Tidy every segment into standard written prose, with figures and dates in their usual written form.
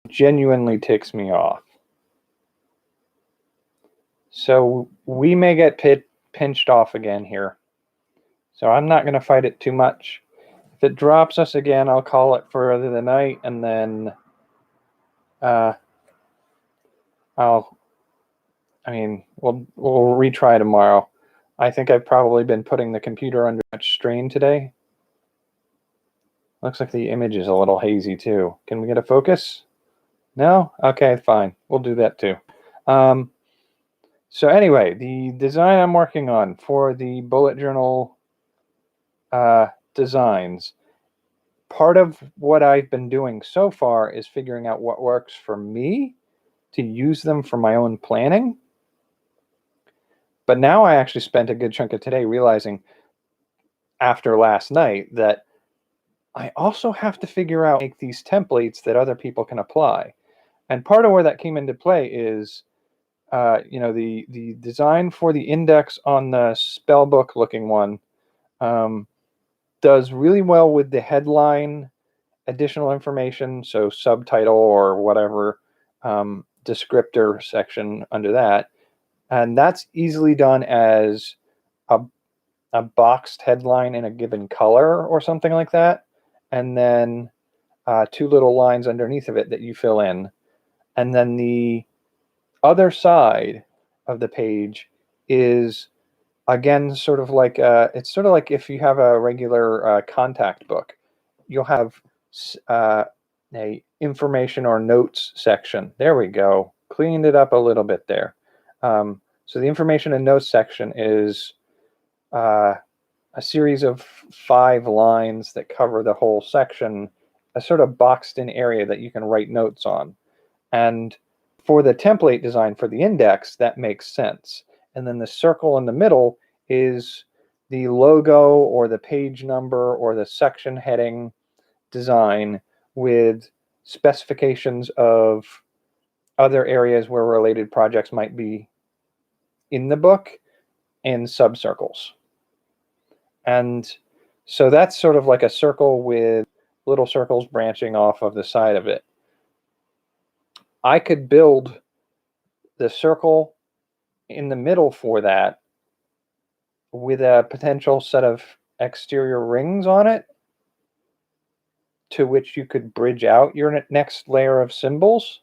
genuinely ticks me off. So we may get pinched off again here. So I'm not going to fight it too much. If it drops us again, I'll call it for the night, and then we'll retry tomorrow. I think I've probably been putting the computer under much strain today. Looks like the image is a little hazy too. Can we get a focus? No? Okay, fine. We'll do that too. So anyway, the design I'm working on for the bullet journal designs, part of what I've been doing so far is figuring out what works for me to use them for my own planning. But now I actually spent a good chunk of today realizing after last night that I also have to figure out make these templates that other people can apply. And part of where that came into play is the design for the index on the spellbook looking one does really well with the headline additional information, so subtitle or whatever descriptor section under that. And that's easily done as a boxed headline in a given color or something like that. And then 2 little lines underneath of it that you fill in. And then the other side of the page is, again, sort of like it's sort of like if you have a regular contact book, you'll have a information or notes section. There we go. Cleaned it up a little bit there. So the information and notes section is a series of 5 lines that cover the whole section, a sort of boxed in area that you can write notes on. And for the template design for the index, that makes sense. And then the circle in the middle is the logo or the page number or the section heading design with specifications of other areas where related projects might be in the book in subcircles. And so that's sort of like a circle with little circles branching off of the side of it. I could build the circle in the middle for that with a potential set of exterior rings on it to which you could bridge out your next layer of symbols.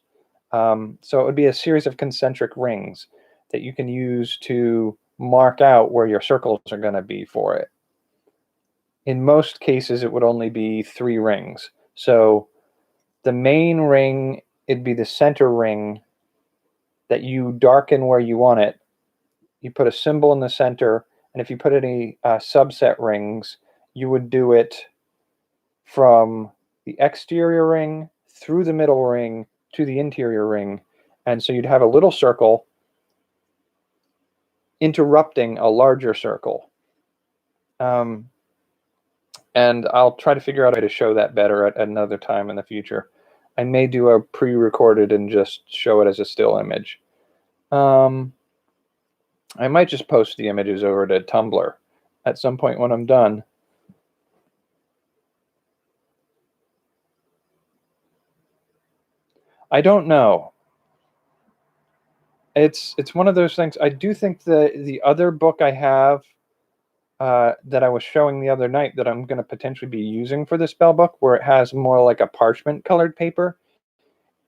So it would be a series of concentric rings that you can use to mark out where your circles are going to be for it. In most cases, it would only be 3 rings. So the main ring, it'd be the center ring that you darken where you want it. You put a symbol in the center, and if you put any subset rings, you would do it from the exterior ring through the middle ring to the interior ring. And so you'd have a little circle interrupting a larger circle. And I'll try to figure out a way to show that better at another time in the future. I may do a pre-recorded and just show it as a still image. I might just post the images over to Tumblr at some point when I'm done. I don't know. It's one of those things. I do think the other book I have that I was showing the other night that I'm going to potentially be using for the spell book, where it has more like a parchment colored paper,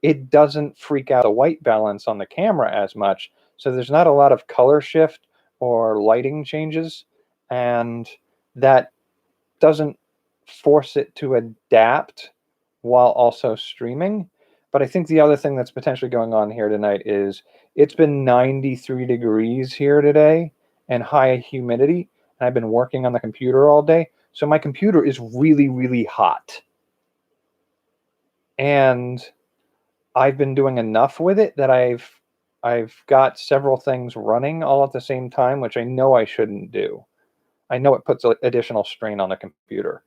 it doesn't freak out the white balance on the camera as much. So there's not a lot of color shift or lighting changes, and that doesn't force it to adapt while also streaming. But I think the other thing that's potentially going on here tonight is it's been 93 degrees here today and high humidity, and I've been working on the computer all day. So my computer is really, really hot. And I've been doing enough with it that I've got several things running all at the same time, which I know I shouldn't do. I know it puts additional strain on the computer.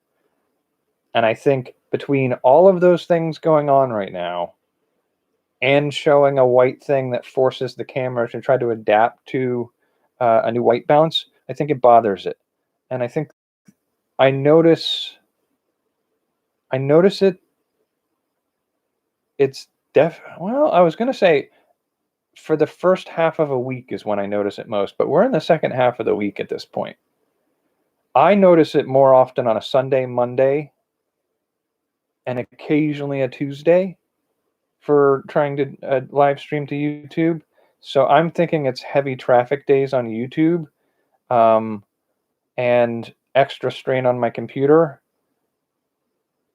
And I think between all of those things going on right now and showing a white thing that forces the camera to try to adapt to a new white balance, I think it bothers it. And I think I notice it. Well, I was going to say for the first half of a week is when I notice it most, but we're in the second half of the week at this point. I notice it more often on a Sunday, Monday, and occasionally a Tuesday for trying to live stream to YouTube. So I'm thinking it's heavy traffic days on YouTube, um, and extra strain on my computer,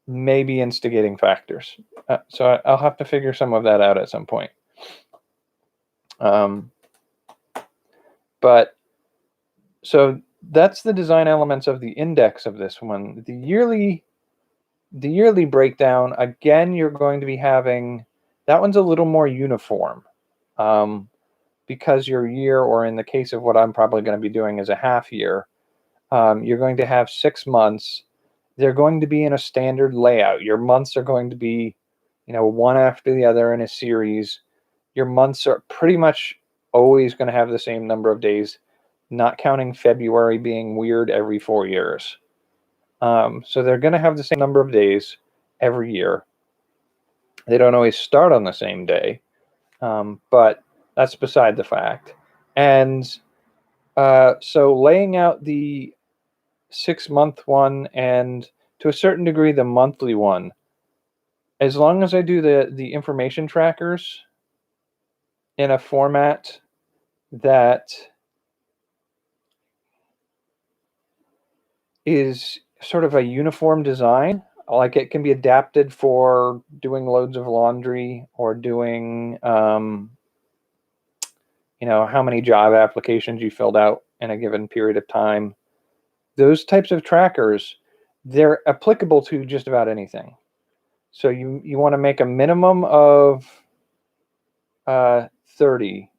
maybe instigating factors. So I'll have to figure some of that out at some point. But so that's the design elements of the index of this one. The yearly breakdown, again, you're going to be having, that one's a little more uniform, because your year, or in the case of what I'm probably going to be doing is a half year, you're going to have 6 months. They're going to be in a standard layout. Your months are going to be, one after the other in a series. Your months are pretty much always going to have the same number of days, not counting February being weird every 4 years. So they're going to have the same number of days every year. They don't always start on the same day, but that's beside the fact. And so laying out the 6-month one, and to a certain degree the monthly one, as long as I do the information trackers in a format that is sort of a uniform design, like it can be adapted for doing loads of laundry or doing how many job applications you filled out in a given period of time. Those types of trackers, they're applicable to just about anything. So you want to make a minimum of 30.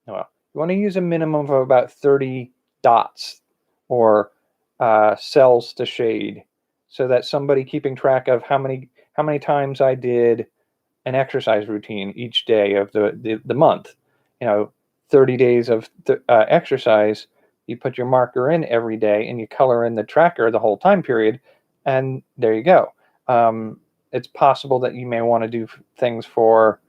Well, you want to use a minimum of about 30 dots or cells to shade, so that somebody keeping track of how many times I did an exercise routine each day of the month. 30 days of exercise, you put your marker in every day and you color in the tracker the whole time period, and there you go. It's possible that you may want to do things for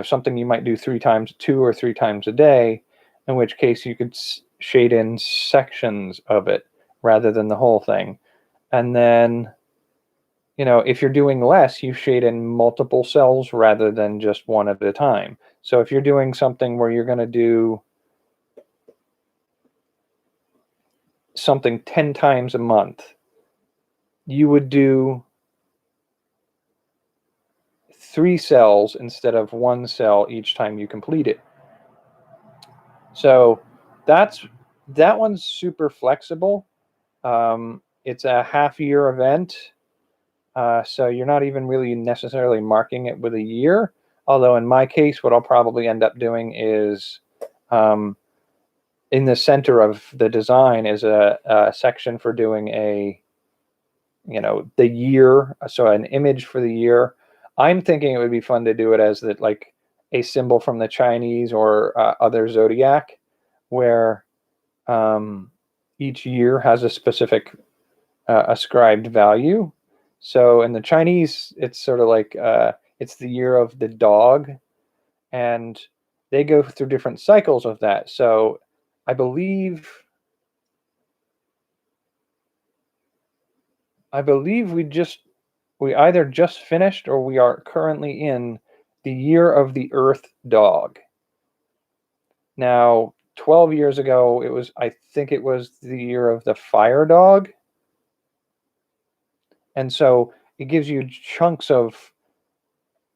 something you might do 2 or 3 times a day, in which case you could shade in sections of it rather than the whole thing. And then if you're doing less, you shade in multiple cells rather than just one at a time. So if you're doing something where you're going to do something 10 times a month, you would do 3 cells instead of 1 cell each time you complete it. So that one's super flexible. It's a half-year event, so you're not even really necessarily marking it with a year. Although in my case, what I'll probably end up doing is, in the center of the design is a section for doing the year, so an image for the year. I'm thinking it would be fun to do it as like a symbol from the Chinese or other zodiac, where each year has a specific ascribed value. So in the Chinese, it's sort of like it's the year of the dog, and they go through different cycles of that. So I believe we either just finished or we are currently in the year of the Earth dog. Now, 12 years ago, I think it was the year of the fire dog. And so it gives you chunks of,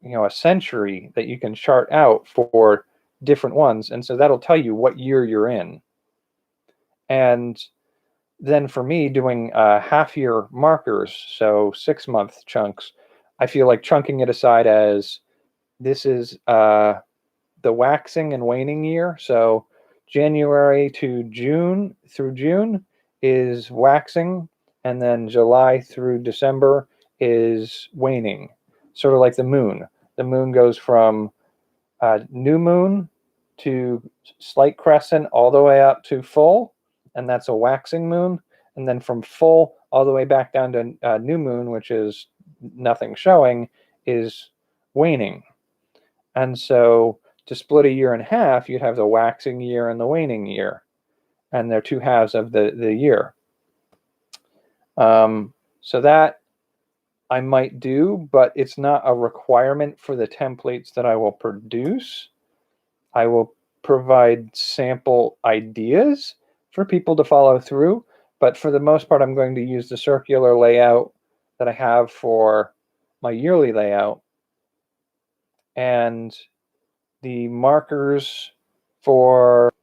a century that you can chart out for different ones. And so that'll tell you what year you're in. And then for me, doing half-year markers, so 6-month chunks, I feel like chunking it aside as this is the waxing and waning year. So January to June through June is waxing, and then July through December is waning, sort of like the moon. The moon goes from new moon to slight crescent all the way up to full, and that's a waxing moon. And then from full all the way back down to new moon, which is nothing showing is waning. And so to split a year in half, you'd have the waxing year and the waning year, and they're two halves of the year. So that I might do, but it's not a requirement for the templates that I will produce. I will provide sample ideas for people to follow through, but for the most part, I'm going to use the circular layout that I have for my yearly layout, and the markers for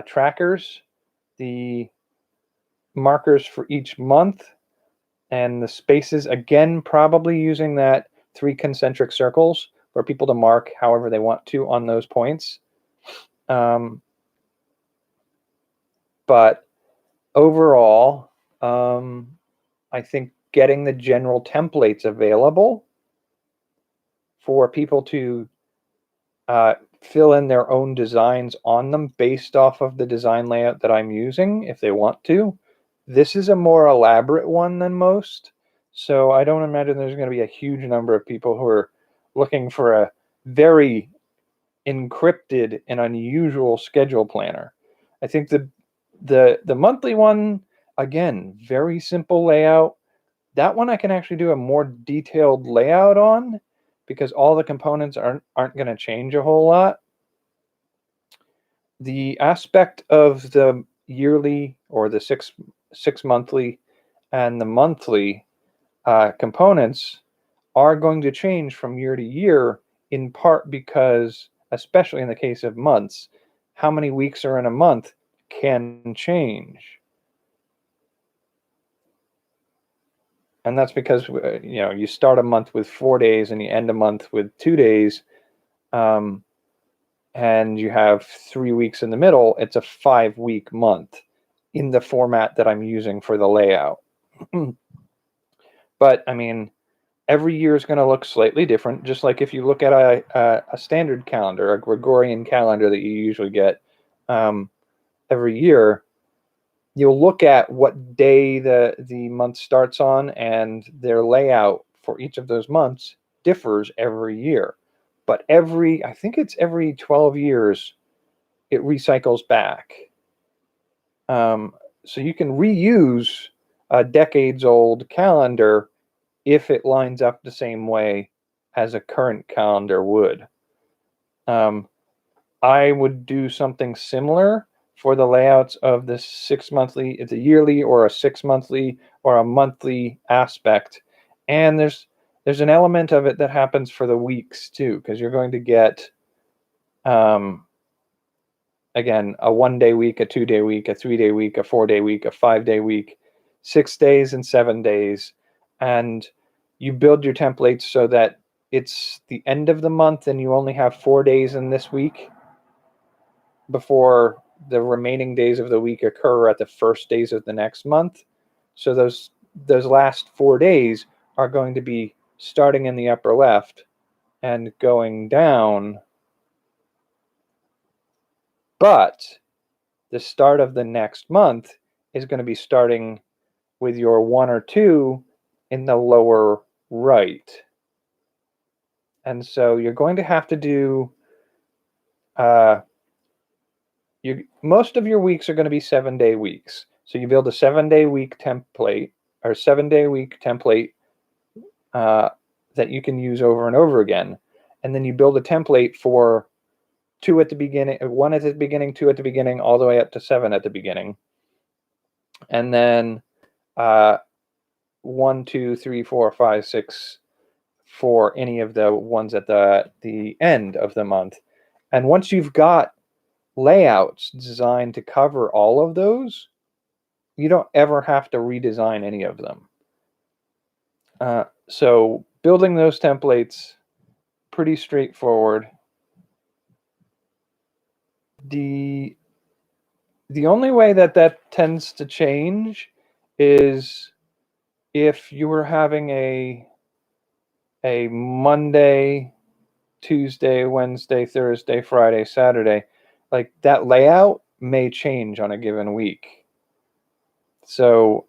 trackers, the markers for each month, and the spaces, again, probably using that 3 concentric circles for people to mark however they want to on those points. But overall, I think getting the general templates available for people to fill in their own designs on them based off of the design layout that I'm using, if they want to. This is a more elaborate one than most, so I don't imagine there's going to be a huge number of people who are looking for a very encrypted and unusual schedule planner. I think the monthly one, again, very simple layout. That one I can actually do a more detailed layout on because all the components aren't going to change a whole lot. The aspect of the yearly or the six monthly and the monthly components are going to change from year to year, in part because, especially in the case of months, how many weeks are in a month can change. And that's because you start a month with 4 days and you end a month with 2 days, and you have 3 weeks in the middle. It's a 5-week month in the format that I'm using for the layout. But I mean, every year is going to look slightly different, just like if you look at a standard calendar, a Gregorian calendar that you usually get every year. You'll look at what day the month starts on, and their layout for each of those months differs every year. But I think it's every 12 years, it recycles back. So you can reuse a decades-old calendar if it lines up the same way as a current calendar would. I would do something similar for the layouts of the 6 monthly, it's a yearly or a 6 monthly or a monthly aspect. And there's an element of it that happens for the weeks too, because you're going to get, again, a 1-day week, a 2-day week, a 3-day week, a 4-day week, a 5-day week, 6 days and 7 days. And you build your templates so that it's the end of the month and you only have 4 days in this week before the remaining days of the week occur at the first days of the next month. So those last 4 days are going to be starting in the upper left and going down. But the start of the next month is going to be starting with your 1 or 2 in the lower right. And so you're going to have to do most of your weeks are going to be 7-day weeks. So you build a 7-day week template or 7-day week template that you can use over and over again. And then you build a template for 2 at the beginning, 1 at the beginning, 2 at the beginning, all the way up to 7 at the beginning. And then 1, 2, 3, 4, 5, 6 for any of the ones at the end of the month. And once you've got layouts designed to cover all of those, you don't ever have to redesign any of them. So building those templates, pretty straightforward. The only way that tends to change is if you were having a Monday, Tuesday, Wednesday, Thursday, Friday, Saturday, like that layout may change on a given week. So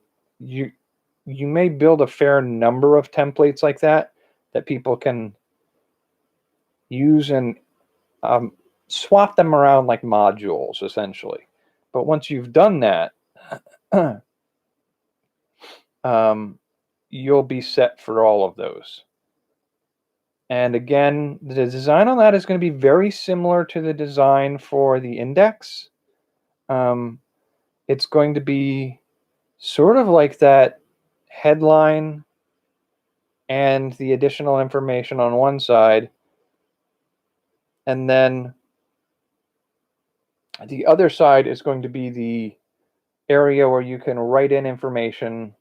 you may build a fair number of templates like that people can use and swap them around like modules, essentially. But once you've done that, you'll be set for all of those. And again, the design on that is going to be very similar to the design for the index. It's going to be sort of like that headline and the additional information on one side, and then the other side is going to be the area where you can write in information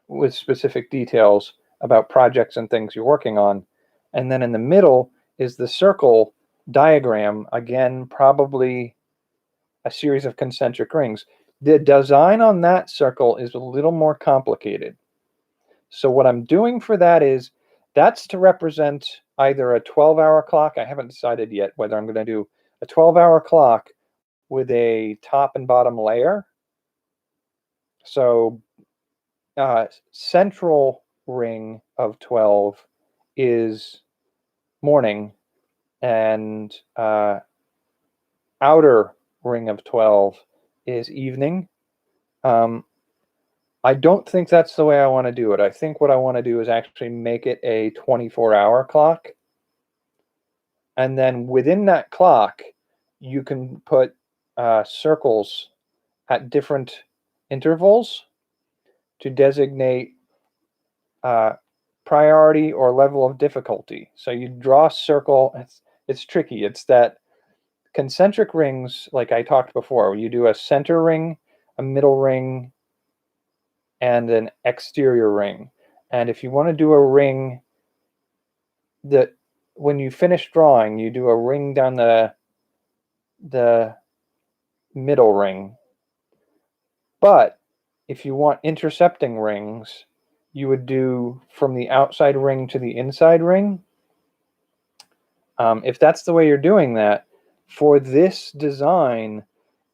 with specific details about projects and things you're working on. And then in the middle is the circle diagram, again, probably a series of concentric rings. The design on that circle is a little more complicated. So what I'm doing for that is, that's to represent either a 12-hour clock. I haven't decided yet whether I'm going to do a 12-hour clock with a top and bottom layer. So central ring of 12 is morning, and outer ring of 12 is evening. I don't think that's the way I want to do it. I think what I want to do is actually make it a 24-hour clock. And then within that clock, you can put circles at different intervals to designate priority or level of difficulty. So you draw a circle. It's tricky. It's that concentric rings, like I talked before, where you do a center ring, a middle ring, and an exterior ring. And if you want to do a ring, that when you finish drawing, you do a ring down the middle ring. But if you want intercepting rings, you would do from the outside ring to the inside ring. If that's the way you're doing that, for this design,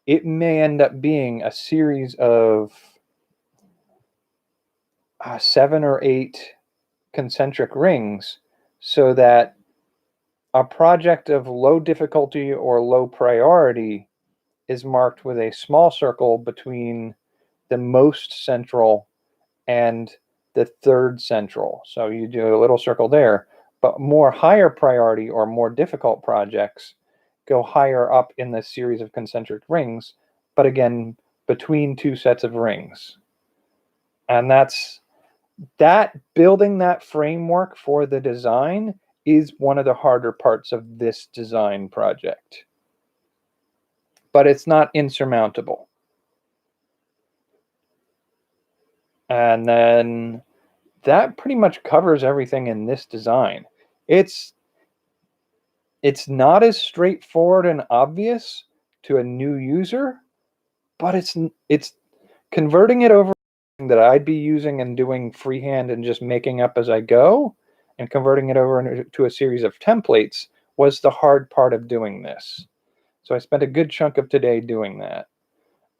it may end up being a series of 7 or 8 concentric rings, so that a project of low difficulty or low priority is marked with a small circle between the most central and the third central. So you do a little circle there, but more higher priority or more difficult projects go higher up in this series of concentric rings, but again, between two sets of rings. And building that framework for the design is one of the harder parts of this design project. But it's not insurmountable. And then that pretty much covers everything in this design. It's not as straightforward and obvious to a new user, but it's converting it over that I'd be using and doing freehand and just making up as I go, and converting it over into a series of templates was the hard part of doing this. So I spent a good chunk of today doing that.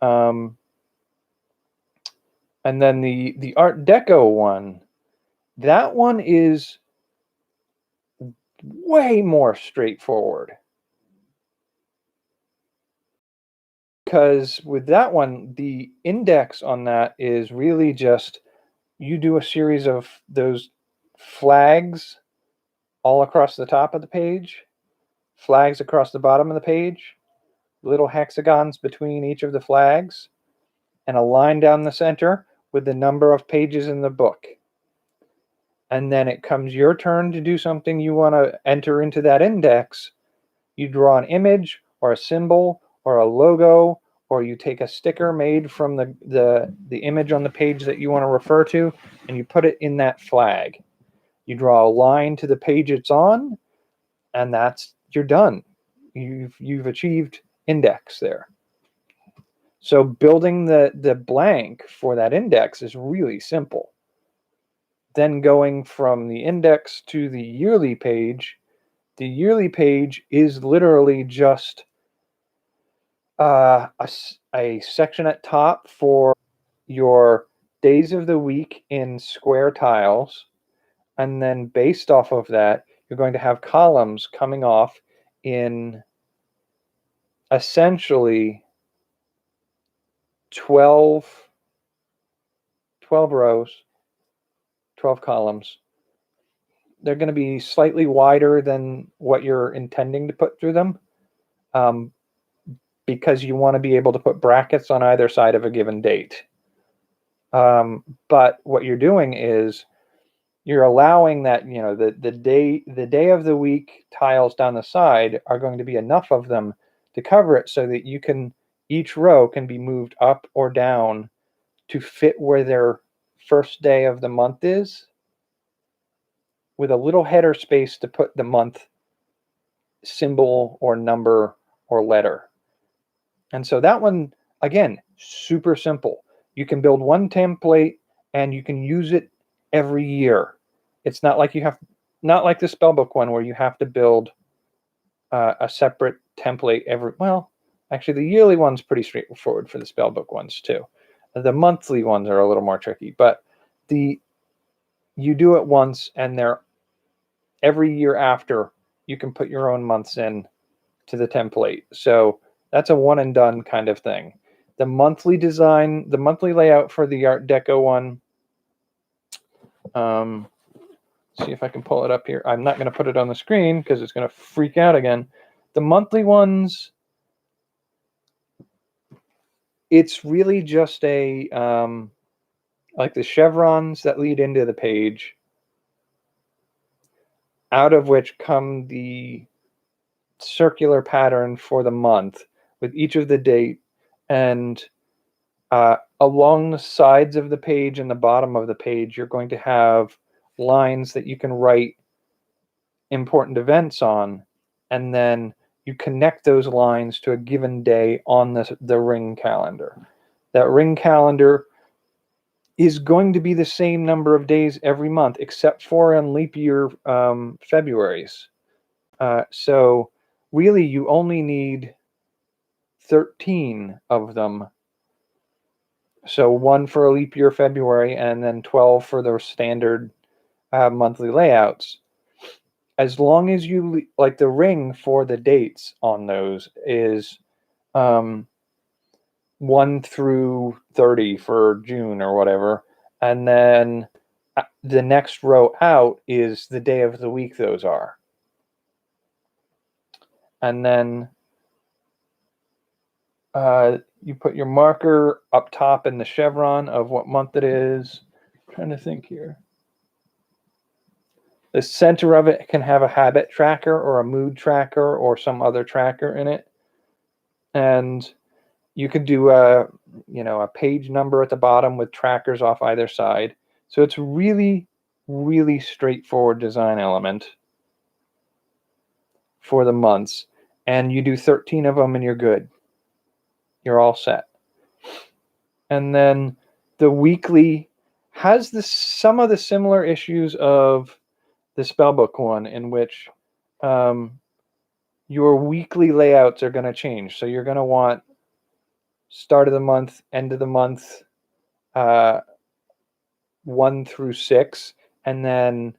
And then the Art Deco one, that one is way more straightforward. Because with that one, the index on that is really just, you do a series of those flags all across the top of the page, flags across the bottom of the page, little hexagons between each of the flags, and a line down the center with the number of pages in the book. And then it comes your turn to do something you want to enter into that index. You draw an image or a symbol or a logo, or you take a sticker made from the image on the page that you want to refer to, and you put it in that flag. You draw a line to the page it's on, and you're done. You've achieved index there. So building the blank for that index is really simple. Then going from the index to the yearly page, the yearly page is literally just a section at top for your days of the week in square tiles, and then based off of that, you're going to have columns coming off in essentially 12 rows, 12 columns. They're going to be slightly wider than what you're intending to put through them, because you want to be able to put brackets on either side of a given date. But what you're doing is you're allowing that, the day of the week tiles down the side are going to be enough of them to cover it so that each row can be moved up or down to fit where their first day of the month is, with a little header space to put the month symbol or number or letter. And so that one, again, super simple. You can build one template and you can use it every year. It's not like not like the spellbook one where you have to build a separate template actually the yearly one's pretty straightforward for the spellbook ones too. The monthly ones are a little more tricky, but you do it once, and every year after you can put your own months in to the template. So that's a one and done kind of thing. The monthly design, the monthly layout for the Art Deco one, see if I can pull it up here. I'm not going to put it on the screen because it's going to freak out again. The monthly ones, it's really just like the chevrons that lead into the page, out of which come the circular pattern for the month with each of the date, and along the sides of the page and the bottom of the page, you're going to have lines that you can write important events on, and then you connect those lines to a given day on the ring calendar. That ring calendar is going to be the same number of days every month, except for in leap year Februaries. So really, you only need 13 of them. So one for a leap year February, and then 12 for the standard monthly layouts. As long as you, like, the ring for the dates on those is 1 through 30 for June or whatever, and then the next row out is the day of the week those are. And then you put your marker up top in the chevron of what month it is. I'm trying to think here. The center of it can have a habit tracker or a mood tracker or some other tracker in it. And you could do a page number at the bottom with trackers off either side. So it's really, really straightforward design element for the months. And you do 13 of them and you're good. You're all set. And then the weekly has some of the similar issues of the spellbook one, in which your weekly layouts are going to change. So you're going to want start of the month, end of the month, 1 through 6, and then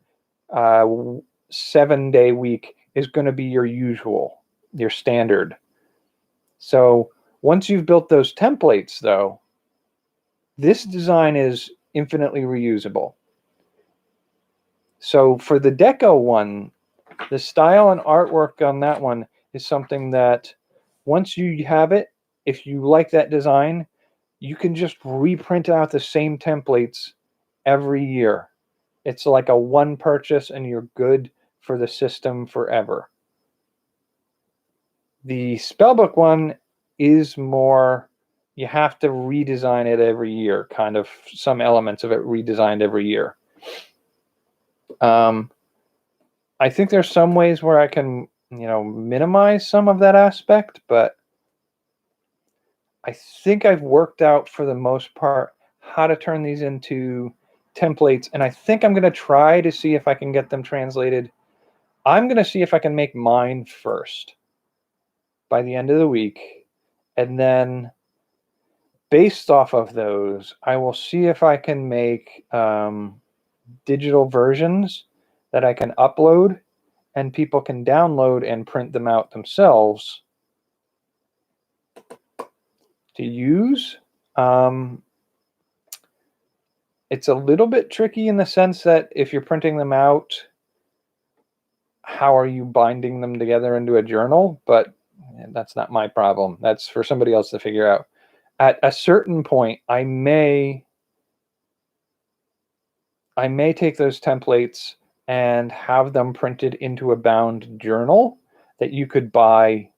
7-day week is going to be your standard. So once you've built those templates, though, this design is infinitely reusable. So for the Deco one, the style and artwork on that one is something that once you have it, if you like that design, you can just reprint out the same templates every year. It's like a one purchase and you're good for the system forever. The spellbook one is more, you have to redesign it every year, kind of some elements of it redesigned every year. I think there's some ways where I can, minimize some of that aspect, but I think I've worked out for the most part how to turn these into templates, and I think I'm going to try to see if I can get them translated. I'm going to see if I can make mine first by the end of the week, and then based off of those, I will see if I can make digital versions that I can upload and people can download and print them out themselves to use. It's a little bit tricky in the sense that if you're printing them out, how are you binding them together into a journal? But that's not my problem. That's for somebody else to figure out. At a certain point, I may take those templates and have them printed into a bound journal that you could buy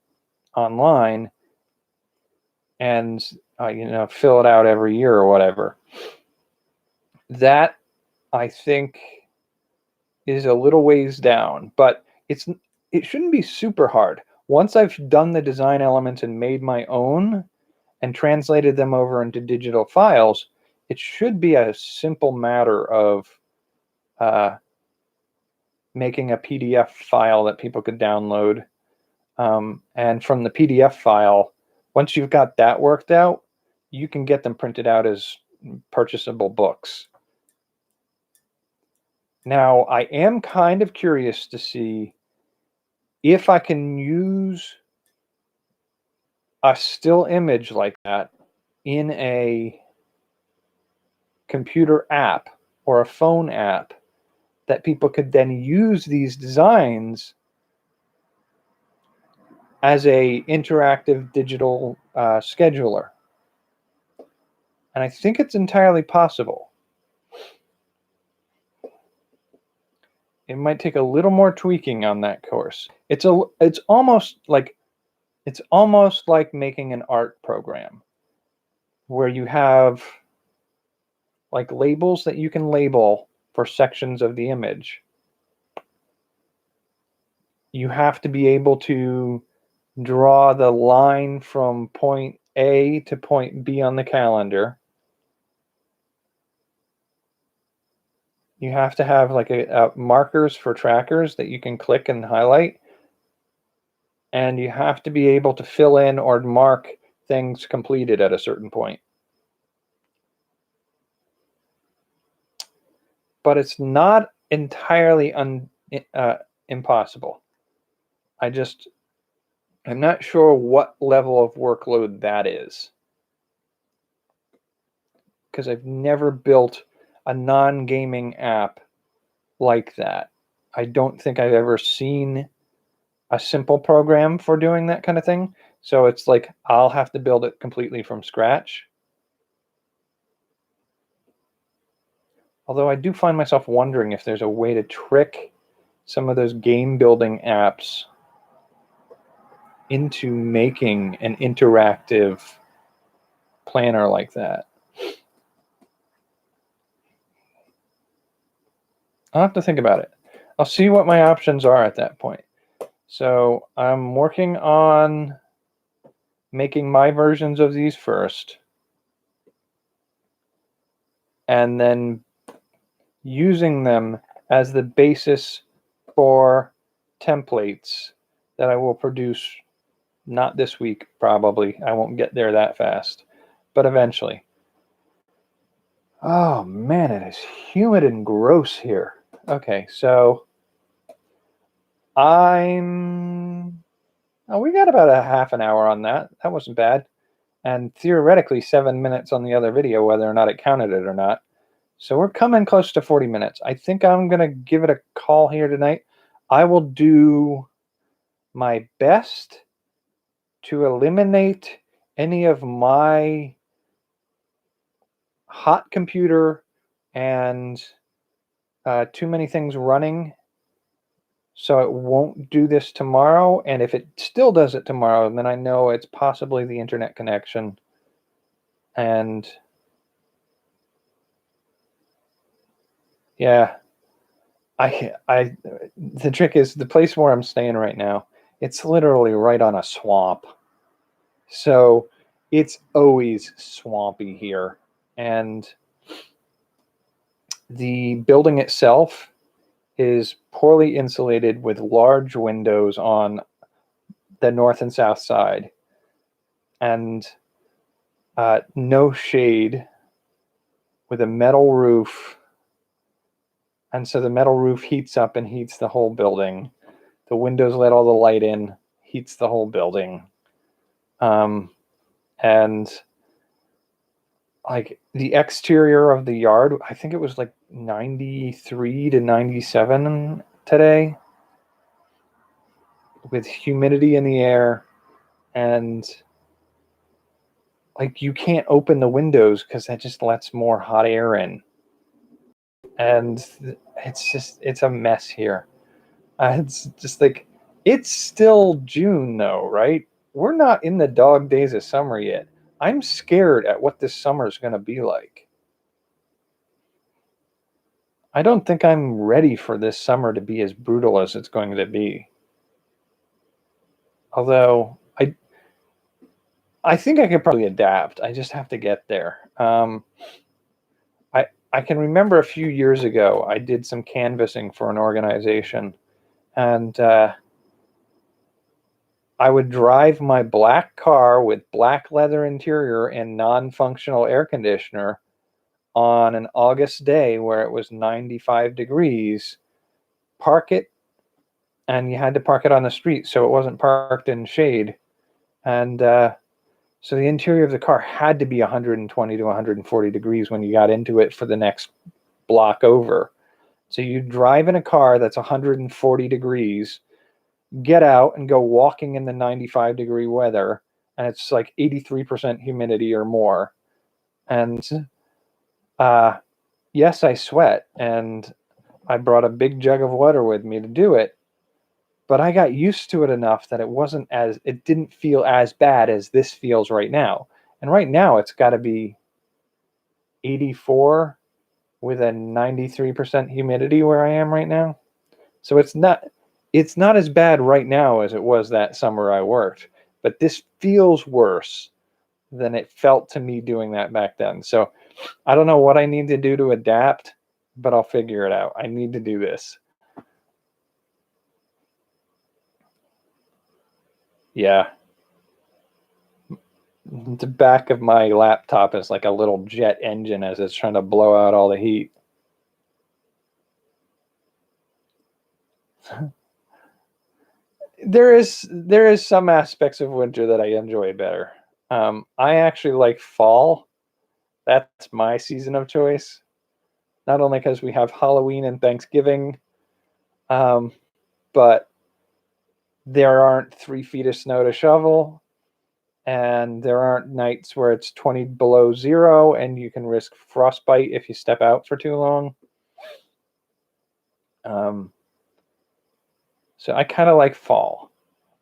online and fill it out every year or whatever. That, I think, is a little ways down, but it shouldn't be super hard. Once I've done the design elements and made my own and translated them over into digital files, it should be a simple matter of making a PDF file that people could download. And from the PDF file, once you've got that worked out, you can get them printed out as purchasable books. Now, I am kind of curious to see if I can use a still image like that in a computer app or a phone app that people could then use these designs as a interactive digital scheduler. And I think it's entirely possible. It might take a little more tweaking on that course. It's almost like making an art program where you have like labels that you can label for sections of the image. You have to be able to draw the line from point A to point B on the calendar. You have to have like a markers for trackers that you can click and highlight. And you have to be able to fill in or mark things completed at a certain point. But it's not entirely impossible. I'm not sure what level of workload that is, because I've never built a non-gaming app like that. I don't think I've ever seen a simple program for doing that kind of thing. So it's like I'll have to build it completely from scratch. Although I do find myself wondering if there's a way to trick some of those game building apps into making an interactive planner like that. I'll have to think about it. I'll see what my options are at that point. So I'm working on making my versions of these first, and then using them as the basis for templates that I will produce, not this week probably. I won't get there that fast, but eventually. Oh man, it is humid and gross here. Okay, so we got about a half an hour on that. That wasn't bad. And theoretically 7 minutes on the other video, whether or not it counted it or not. So we're coming close to 40 minutes. I think I'm going to give it a call here tonight. I will do my best to eliminate any of my hot computer and too many things running, so it won't do this tomorrow. And if it still does it tomorrow, then I know it's possibly the internet connection. And yeah, the trick is the place where I'm staying right now, it's literally right on a swamp. So it's always swampy here. And the building itself is poorly insulated with large windows on the north and south side. And no shade, with a metal roof. And so the metal roof heats up and heats the whole building. The windows let all the light in, heats the whole building. And like the exterior of the yard, I think it was like 93 to 97 today, with humidity in the air, and like you can't open the windows because that just lets more hot air in, and it's a mess here. It's just like, it's still June though, right? We're not in the dog days of summer yet. I'm scared at what this summer is going to be like. I don't think I'm ready for this summer to be as brutal as it's going to be. Although I think I could probably adapt. I just have to get there. I can remember a few years ago I did some canvassing for an organization, and I would drive my black car with black leather interior and non-functional air conditioner on an August day where it was 95 degrees, park it, and you had to park it on the street so it wasn't parked in shade. And so the interior of the car had to be 120 to 140 degrees when you got into it for the next block over. So you drive in a car that's 140 degrees, get out and go walking in the 95-degree weather, and it's like 83% humidity or more. And yes, I sweat, and I brought a big jug of water with me to do it, but I got used to it enough that it didn't feel as bad as this feels right now. And right now it's got to be 84 with a 93% humidity where I am right now. So it's not as bad right now as it was that summer I worked, but this feels worse than it felt to me doing that back then. So I don't know what I need to do to adapt, but I'll figure it out. I need to do this. Yeah. The back of my laptop is like a little jet engine as it's trying to blow out all the heat. There is some aspects of winter that I enjoy better. I actually like fall. That's my season of choice. Not only because we have Halloween and Thanksgiving, but there aren't 3 feet of snow to shovel, and there aren't nights where it's 20 below zero and you can risk frostbite if you step out for too long. So I kind of like fall.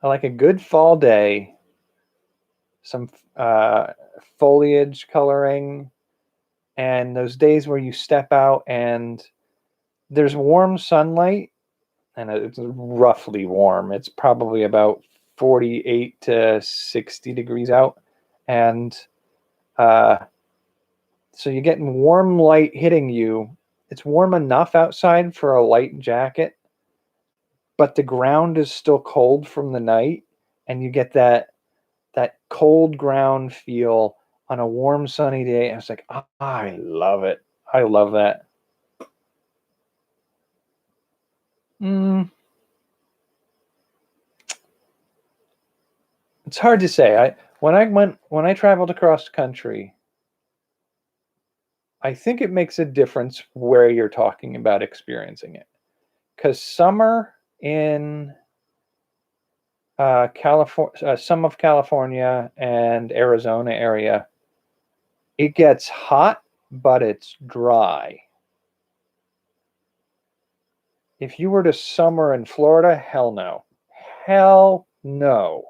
I like a good fall day, some foliage coloring, and those days where you step out and there's warm sunlight, and it's roughly warm. It's probably about 48 to 60 degrees out, and so you're getting warm light hitting you. It's warm enough outside for a light jacket, but the ground is still cold from the night, and you get that cold ground feel on a warm sunny day. And it's like, I love it. I love that. It's hard to say. When I traveled across country, I think it makes a difference where you're talking about experiencing it. Because summer in California, some of California and Arizona area, it gets hot, but it's dry. If you were to summer in Florida, hell no. Hell no.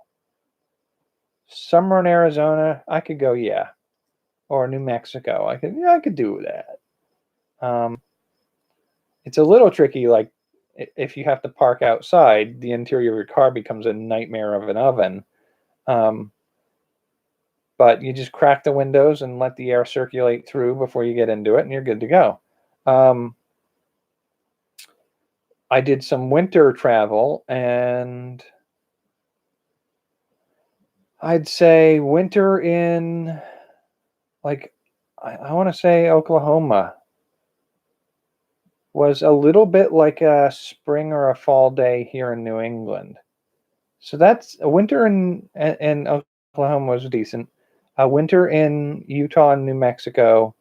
Summer in Arizona, I could go, yeah. Or New Mexico, I could do that. It's a little tricky, like if you have to park outside, the interior of your car becomes a nightmare of an oven. But you just crack the windows and let the air circulate through before you get into it, and you're good to go. I did some winter travel, and I'd say winter in like I want to say Oklahoma was a little bit like a spring or a fall day here in New England. So that's a winter in Oklahoma was decent. A winter in Utah and New Mexico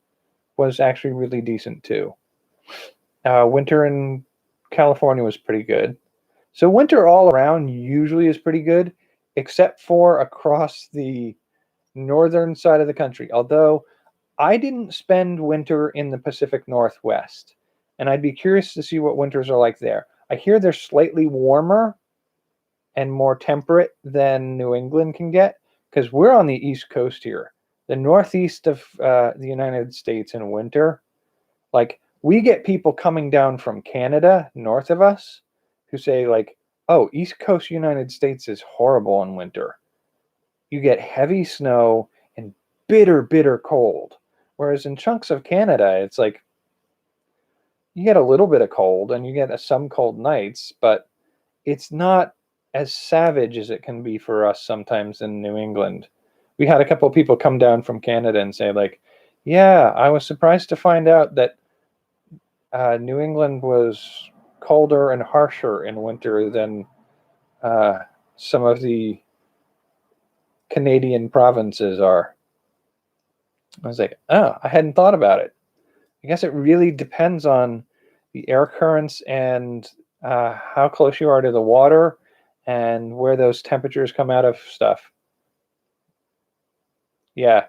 was actually really decent too. Winter in California was pretty good. So winter all around usually is pretty good, except for across the northern side of the country. Although I didn't spend winter in the Pacific Northwest, and I'd be curious to see what winters are like there. I hear they're slightly warmer and more temperate than New England can get because we're on the East Coast here. The Northeast of the United States in winter, like we get people coming down from Canada north of us who say like, "Oh, East Coast United States is horrible in winter. You get heavy snow and bitter, bitter cold." Whereas in chunks of Canada, it's like you get a little bit of cold and you get some cold nights, but it's not as savage as it can be for us sometimes in New England. We had a couple of people come down from Canada and say like, "Yeah, I was surprised to find out that New England was colder and harsher in winter than uh, some of the Canadian provinces are." I was like, "Oh, I hadn't thought about it." I guess it really depends on the air currents and how close you are to the water and where those temperatures come out of stuff. Yeah,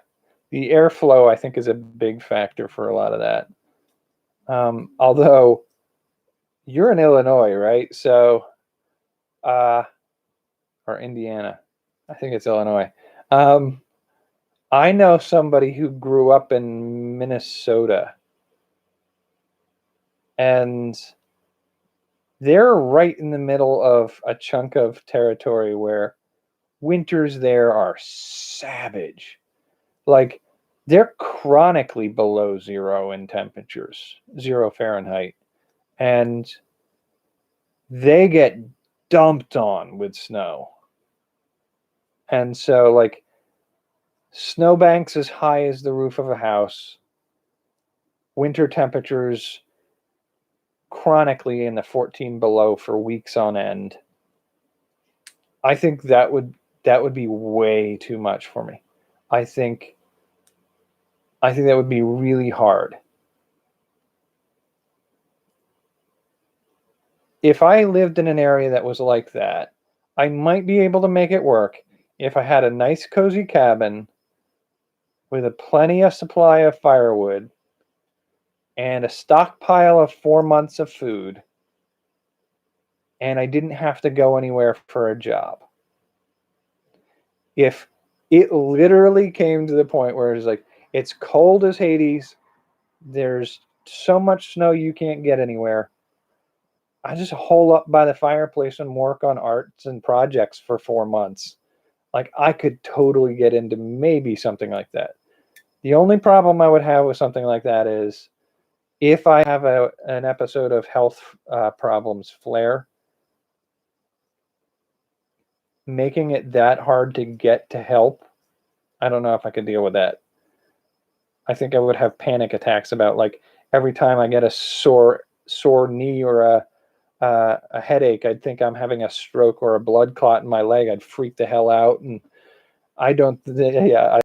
the airflow I think is a big factor for a lot of that. Although you're in Illinois, right? So, uh, or Indiana, I think it's Illinois. Um, I know somebody who grew up in Minnesota, and they're right in the middle of a chunk of territory where winters there are savage. Like they're chronically below zero in temperatures, 0 Fahrenheit, and they get dumped on with snow. And so, like, snowbanks as high as the roof of a house, winter temperatures chronically in the 14 below for weeks on end. I think that would be way too much for me. I think I think that would be really hard. If I lived in an area that was like that, I might be able to make it work if I had a nice cozy cabin with a plenty of supply of firewood and a stockpile of 4 months of food, and I didn't have to go anywhere for a job. If it literally came to the point where it's like it's cold as Hades, there's so much snow you can't get anywhere. I just hole up by the fireplace and work on arts and projects for 4 months. Like I could totally get into maybe something like that. The only problem I would have with something like that is if I have an episode of health problems flare, making it that hard to get to help, I don't know if I could deal with that. I think I would have panic attacks about like every time I get a sore knee or a headache, I'd think I'm having a stroke or a blood clot in my leg. I'd freak the hell out, and I don't. Yeah,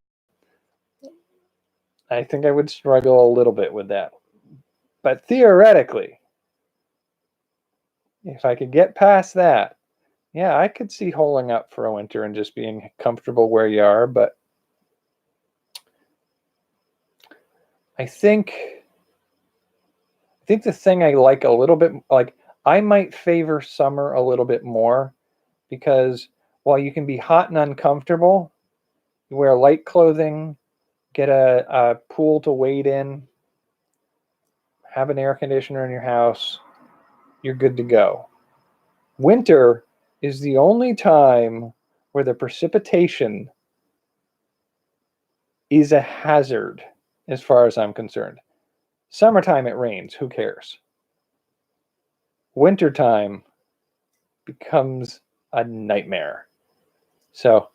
I think I would struggle a little bit with that. But theoretically, if I could get past that, yeah, I could see holing up for a winter and just being comfortable where you are. But I think the thing I like a little bit, like I might favor summer a little bit more because while you can be hot and uncomfortable, you wear light clothing, get a pool to wade in, have an air conditioner in your house, you're good to go. Winter is the only time where the precipitation is a hazard as far as I'm concerned. Summertime it rains, who cares? Wintertime becomes a nightmare. So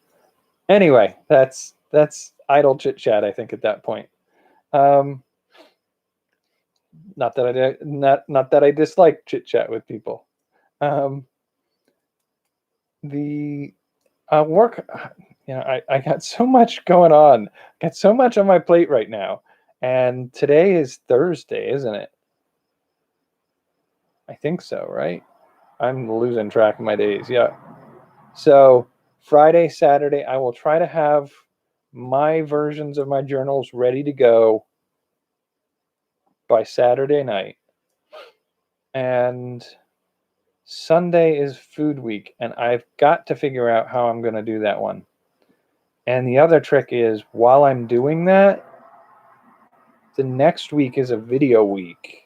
anyway, that's That's idle chit chat, I think, at that point. Not that I dislike chit chat with people. The work, I got so much going on. Got so much on my plate right now, and today is Thursday, isn't it? I think so, right? I'm losing track of my days. Yeah. So Friday, Saturday, I will try to have my versions of my journals ready to go by Saturday night. And Sunday is food week, and I've got to figure out how I'm going to do that one. And the other trick is, while I'm doing that, the next week is a video week.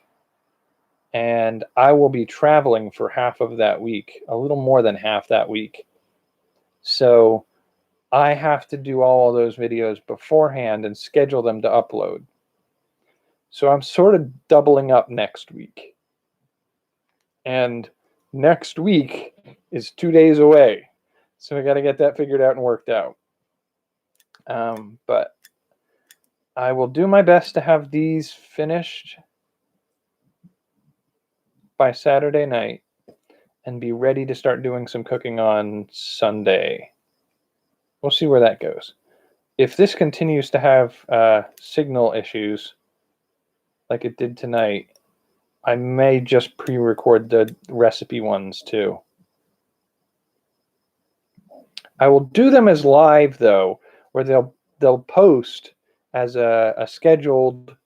And I will be traveling for half of that week, a little more than half that week. So I have to do all of those videos beforehand and schedule them to upload. So I'm sort of doubling up next week. And next week is 2 days away. So I got to get that figured out and worked out. But I will do my best to have these finished by Saturday night and be ready to start doing some cooking on Sunday. We'll see where that goes. If this continues to have signal issues like it did tonight, I may just pre-record the recipe ones too. I will do them as live though, where they'll post as a scheduled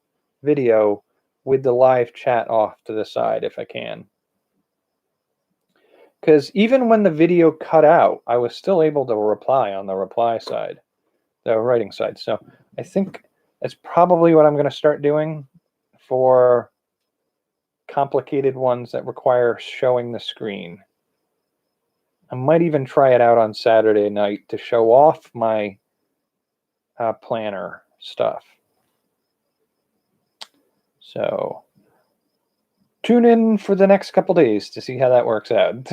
video with the live chat off to the side if I can. Because even when the video cut out, I was still able to reply on the reply side, the writing side. So I think that's probably what I'm going to start doing for complicated ones that require showing the screen. I might even try it out on Saturday night to show off my planner stuff. So tune in for the next couple days to see how that works out.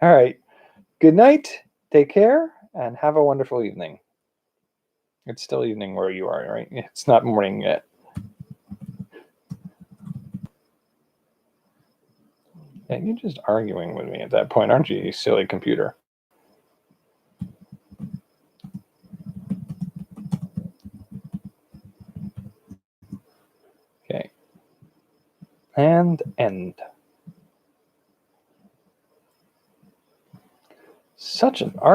All right. Good night. Take care and have a wonderful evening. It's still evening where you are, right? It's not morning yet. Yeah, you're just arguing with me at that point, aren't you, you silly computer? Okay. And end. Such an